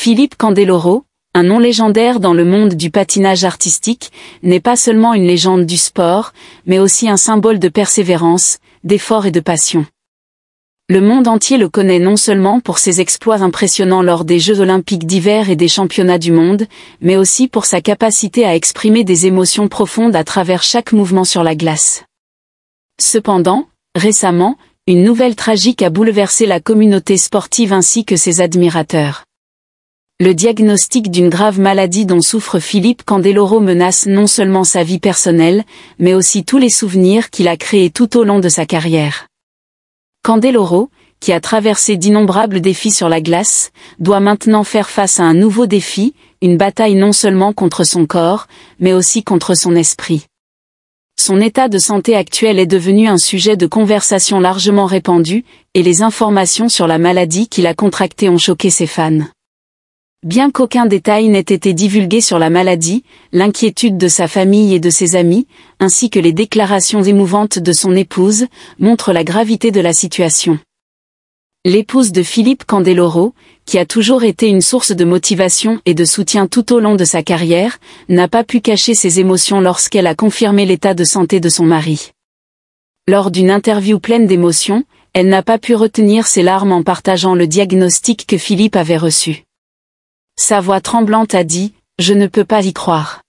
Philippe Candeloro, un nom légendaire dans le monde du patinage artistique, n'est pas seulement une légende du sport, mais aussi un symbole de persévérance, d'effort et de passion. Le monde entier le connaît non seulement pour ses exploits impressionnants lors des Jeux olympiques d'hiver et des championnats du monde, mais aussi pour sa capacité à exprimer des émotions profondes à travers chaque mouvement sur la glace. Cependant, récemment, une nouvelle tragique a bouleversé la communauté sportive ainsi que ses admirateurs. Le diagnostic d'une grave maladie dont souffre Philippe Candeloro menace non seulement sa vie personnelle, mais aussi tous les souvenirs qu'il a créés tout au long de sa carrière. Candeloro, qui a traversé d'innombrables défis sur la glace, doit maintenant faire face à un nouveau défi, une bataille non seulement contre son corps, mais aussi contre son esprit. Son état de santé actuel est devenu un sujet de conversation largement répandu, et les informations sur la maladie qu'il a contractée ont choqué ses fans. Bien qu'aucun détail n'ait été divulgué sur la maladie, l'inquiétude de sa famille et de ses amis, ainsi que les déclarations émouvantes de son épouse, montrent la gravité de la situation. L'épouse de Philippe Candeloro, qui a toujours été une source de motivation et de soutien tout au long de sa carrière, n'a pas pu cacher ses émotions lorsqu'elle a confirmé l'état de santé de son mari. Lors d'une interview pleine d'émotions, elle n'a pas pu retenir ses larmes en partageant le diagnostic que Philippe avait reçu. Sa voix tremblante a dit « Je ne peux pas y croire.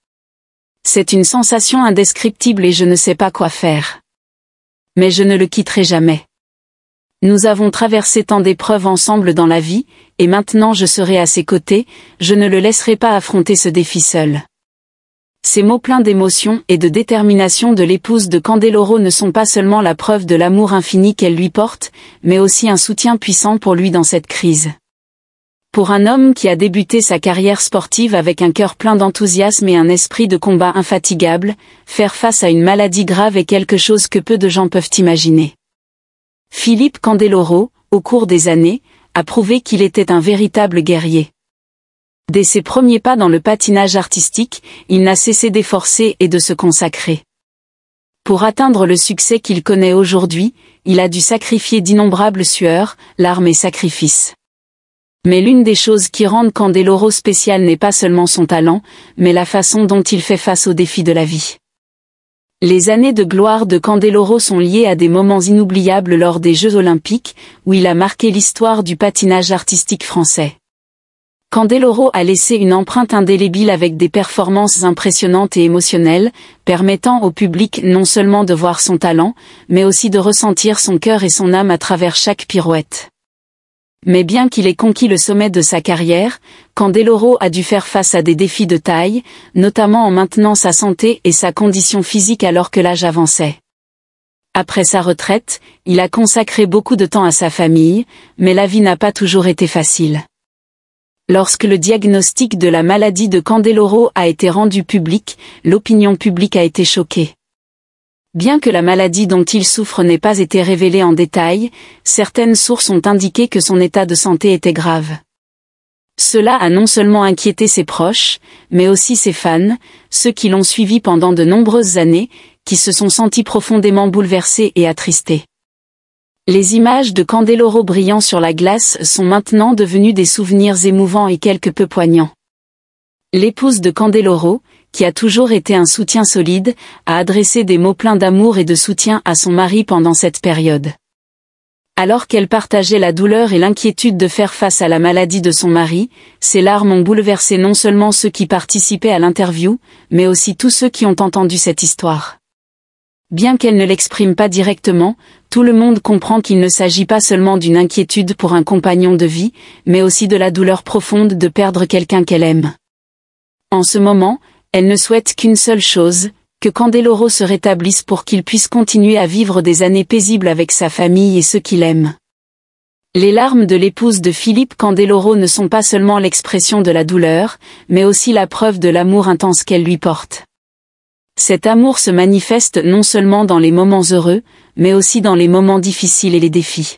C'est une sensation indescriptible et je ne sais pas quoi faire. Mais je ne le quitterai jamais. Nous avons traversé tant d'épreuves ensemble dans la vie, et maintenant je serai à ses côtés, je ne le laisserai pas affronter ce défi seul. » Ces mots pleins d'émotion et de détermination de l'épouse de Candeloro ne sont pas seulement la preuve de l'amour infini qu'elle lui porte, mais aussi un soutien puissant pour lui dans cette crise. Pour un homme qui a débuté sa carrière sportive avec un cœur plein d'enthousiasme et un esprit de combat infatigable, faire face à une maladie grave est quelque chose que peu de gens peuvent imaginer. Philippe Candeloro, au cours des années, a prouvé qu'il était un véritable guerrier. Dès ses premiers pas dans le patinage artistique, il n'a cessé d'efforcer et de se consacrer. Pour atteindre le succès qu'il connaît aujourd'hui, il a dû sacrifier d'innombrables sueurs, larmes et sacrifices. Mais l'une des choses qui rendent Candeloro spécial n'est pas seulement son talent, mais la façon dont il fait face aux défis de la vie. Les années de gloire de Candeloro sont liées à des moments inoubliables lors des Jeux olympiques, où il a marqué l'histoire du patinage artistique français. Candeloro a laissé une empreinte indélébile avec des performances impressionnantes et émotionnelles, permettant au public non seulement de voir son talent, mais aussi de ressentir son cœur et son âme à travers chaque pirouette. Mais bien qu'il ait conquis le sommet de sa carrière, Candeloro a dû faire face à des défis de taille, notamment en maintenant sa santé et sa condition physique alors que l'âge avançait. Après sa retraite, il a consacré beaucoup de temps à sa famille, mais la vie n'a pas toujours été facile. Lorsque le diagnostic de la maladie de Candeloro a été rendu public, l'opinion publique a été choquée. Bien que la maladie dont il souffre n'ait pas été révélée en détail, certaines sources ont indiqué que son état de santé était grave. Cela a non seulement inquiété ses proches, mais aussi ses fans, ceux qui l'ont suivi pendant de nombreuses années, qui se sont sentis profondément bouleversés et attristés. Les images de Candeloro brillant sur la glace sont maintenant devenues des souvenirs émouvants et quelque peu poignants. L'épouse de Candeloro, qui a toujours été un soutien solide, a adressé des mots pleins d'amour et de soutien à son mari pendant cette période. Alors qu'elle partageait la douleur et l'inquiétude de faire face à la maladie de son mari, ses larmes ont bouleversé non seulement ceux qui participaient à l'interview, mais aussi tous ceux qui ont entendu cette histoire. Bien qu'elle ne l'exprime pas directement, tout le monde comprend qu'il ne s'agit pas seulement d'une inquiétude pour un compagnon de vie, mais aussi de la douleur profonde de perdre quelqu'un qu'elle aime. En ce moment, elle ne souhaite qu'une seule chose, que Candeloro se rétablisse pour qu'il puisse continuer à vivre des années paisibles avec sa famille et ceux qu'il aime. Les larmes de l'épouse de Philippe Candeloro ne sont pas seulement l'expression de la douleur, mais aussi la preuve de l'amour intense qu'elle lui porte. Cet amour se manifeste non seulement dans les moments heureux, mais aussi dans les moments difficiles et les défis.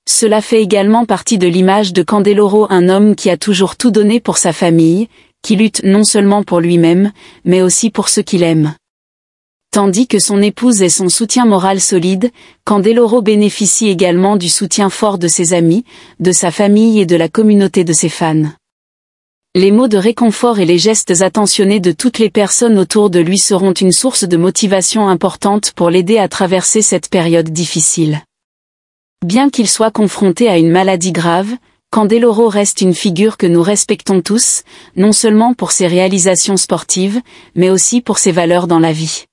Cela fait également partie de l'image de Candeloro, un homme qui a toujours tout donné pour sa famille, qui lutte non seulement pour lui-même, mais aussi pour ceux qu'il aime. Tandis que son épouse est son soutien moral solide, Candeloro bénéficie également du soutien fort de ses amis, de sa famille et de la communauté de ses fans. Les mots de réconfort et les gestes attentionnés de toutes les personnes autour de lui seront une source de motivation importante pour l'aider à traverser cette période difficile. Bien qu'il soit confronté à une maladie grave, Candeloro reste une figure que nous respectons tous, non seulement pour ses réalisations sportives, mais aussi pour ses valeurs dans la vie.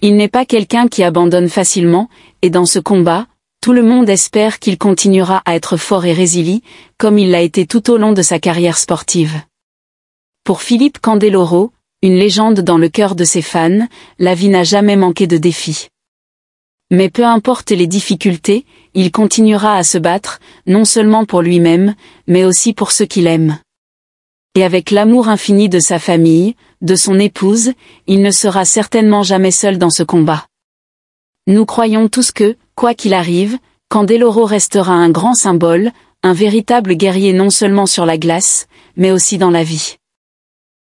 Il n'est pas quelqu'un qui abandonne facilement, et dans ce combat, tout le monde espère qu'il continuera à être fort et résilient, comme il l'a été tout au long de sa carrière sportive. Pour Philippe Candeloro, une légende dans le cœur de ses fans, la vie n'a jamais manqué de défis. Mais peu importe les difficultés, il continuera à se battre, non seulement pour lui-même, mais aussi pour ceux qu'il aime. Et avec l'amour infini de sa famille, de son épouse, il ne sera certainement jamais seul dans ce combat. Nous croyons tous que, quoi qu'il arrive, Candeloro restera un grand symbole, un véritable guerrier non seulement sur la glace, mais aussi dans la vie.